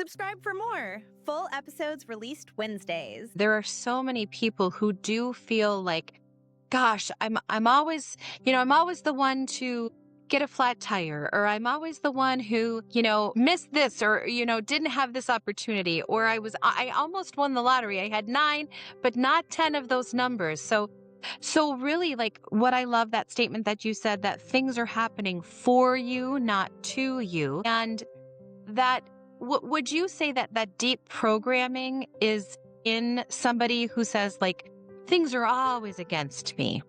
Subscribe for more. Full episodes released Wednesdays. There are so many people who do feel like, gosh, I'm always the one to get a flat tire, or I'm always the one who, missed this, or, didn't have this opportunity, or I almost won the lottery. I had 9, but not 10 of those numbers. So really, like, what I love that statement that you said, that things are happening for you, not to you. And that, would you say that deep programming is in somebody who says, like, things are always against me?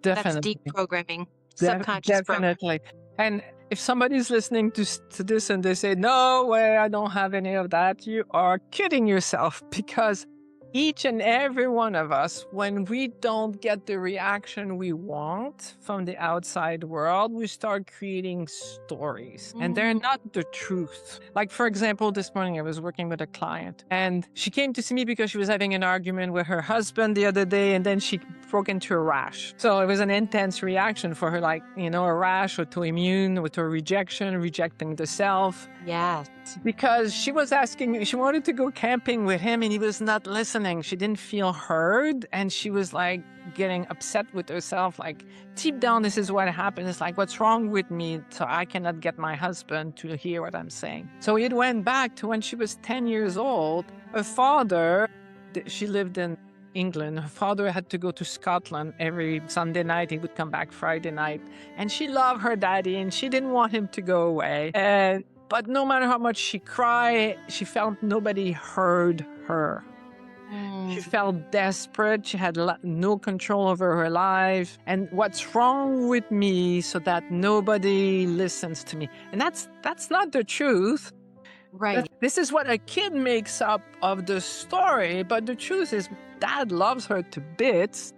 Definitely. That's deep programming, subconscious Definitely. And if somebody's listening to this and they say, no way, I don't have any of that, you are kidding yourself, because each and every one of us, when we don't get the reaction we want from the outside world, we start creating stories, and they're not the truth. Like, for example, this morning I was working with a client, and she came to see me because she was having an argument with her husband the other day, and then she broke into a rash. So it was an intense reaction for her, like, a rash, autoimmune, with her rejecting the self. Yes. Because she wanted to go camping with him, and he was not listening. She didn't feel heard, and she was like getting upset with herself, like, deep down, this is what happened. It's like, what's wrong with me? So I cannot get my husband to hear what I'm saying. So it went back to when she was 10 years old. Her father, she lived in England. Her father had to go to Scotland every Sunday night. He would come back Friday night. And she loved her daddy, and she didn't want him to go away. But no matter how much she cried, she felt nobody heard her. She felt desperate. She had no control over her life. And what's wrong with me, so that nobody listens to me? And that's not the truth. Right. This is what a kid makes up of the story. But the truth is, Dad loves her to bits.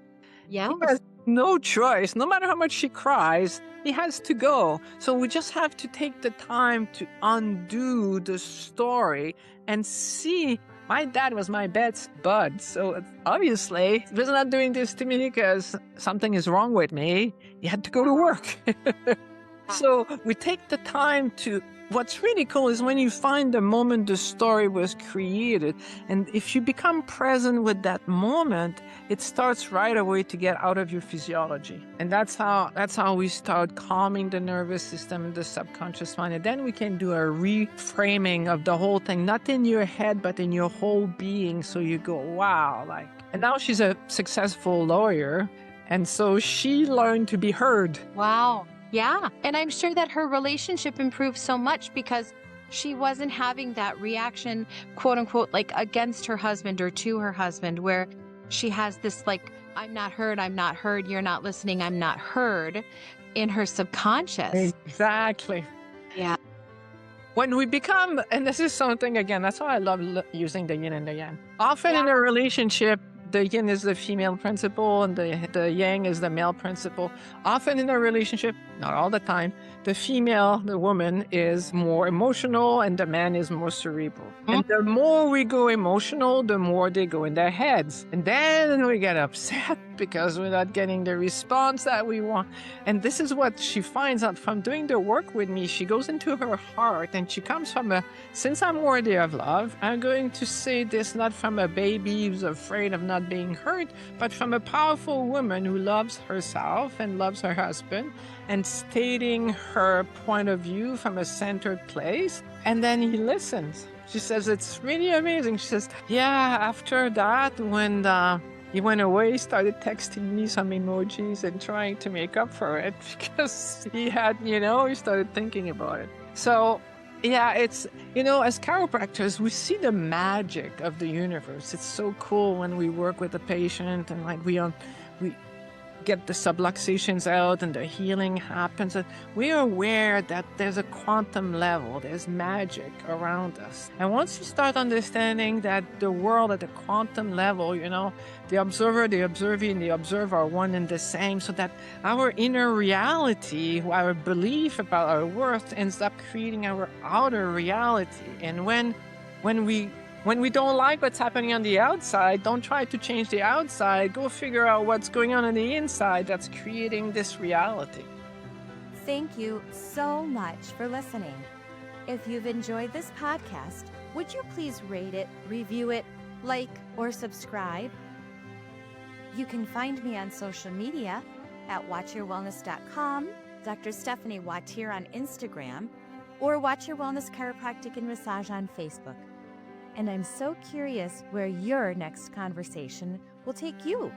Yeah. He has no choice. No matter how much she cries, he has to go. So we just have to take the time to undo the story and see. My dad was my best bud. So obviously, he was not doing this to me because something is wrong with me. He had to go to work. So we take the time to. What's really cool is when you find the moment the story was created, and if you become present with that moment, it starts right away to get out of your physiology. And that's how we start calming the nervous system and the subconscious mind. And then we can do a reframing of the whole thing, not in your head, but in your whole being. So you go, wow, like, and now she's a successful lawyer. And so she learned to be heard. Wow. Yeah. And I'm sure that her relationship improved so much because she wasn't having that reaction, quote unquote, like against her husband or to her husband, where she has this, like, I'm not heard, you're not listening, I'm not heard, in her subconscious. Exactly. Yeah. When we become, and this is something, again, that's why I love using the yin and the yang. Often in a relationship, the yin is the female principle and the yang is the male principle. Often in a relationship, not all the time, the female, the woman, is more emotional and the man is more cerebral. And the more we go emotional, the more they go in their heads. And then we get upset because we're not getting the response that we want. And this is what she finds out from doing the work with me. She goes into her heart and she comes from since I'm worthy of love, I'm going to say this not from a baby who's afraid of not being heard, but from a powerful woman who loves herself and loves her husband, and stating her point of view from a centered place. And then he listens. She says, it's really amazing. She says, yeah, after that, when he went away, he started texting me some emojis and trying to make up for it because he started thinking about it. So yeah, it's, as chiropractors, we see the magic of the universe. It's so cool when we work with a patient and like we get the subluxations out and the healing happens. And we are aware that there's a quantum level, there's magic around us. And once you start understanding that the world at the quantum level, the observer, the observee, and the observer are one and the same, so that our inner reality, our belief about our worth, ends up creating our outer reality. And when we don't like what's happening on the outside, don't try to change the outside. Go figure out what's going on the inside that's creating this reality. Thank you so much for listening. If you've enjoyed this podcast, would you please rate it, review it, like, or subscribe? You can find me on social media at watchyourwellness.com, Dr. Stephanie Wattier on Instagram, or Watch Your Wellness Chiropractic and Massage on Facebook. And I'm so curious where your next conversation will take you.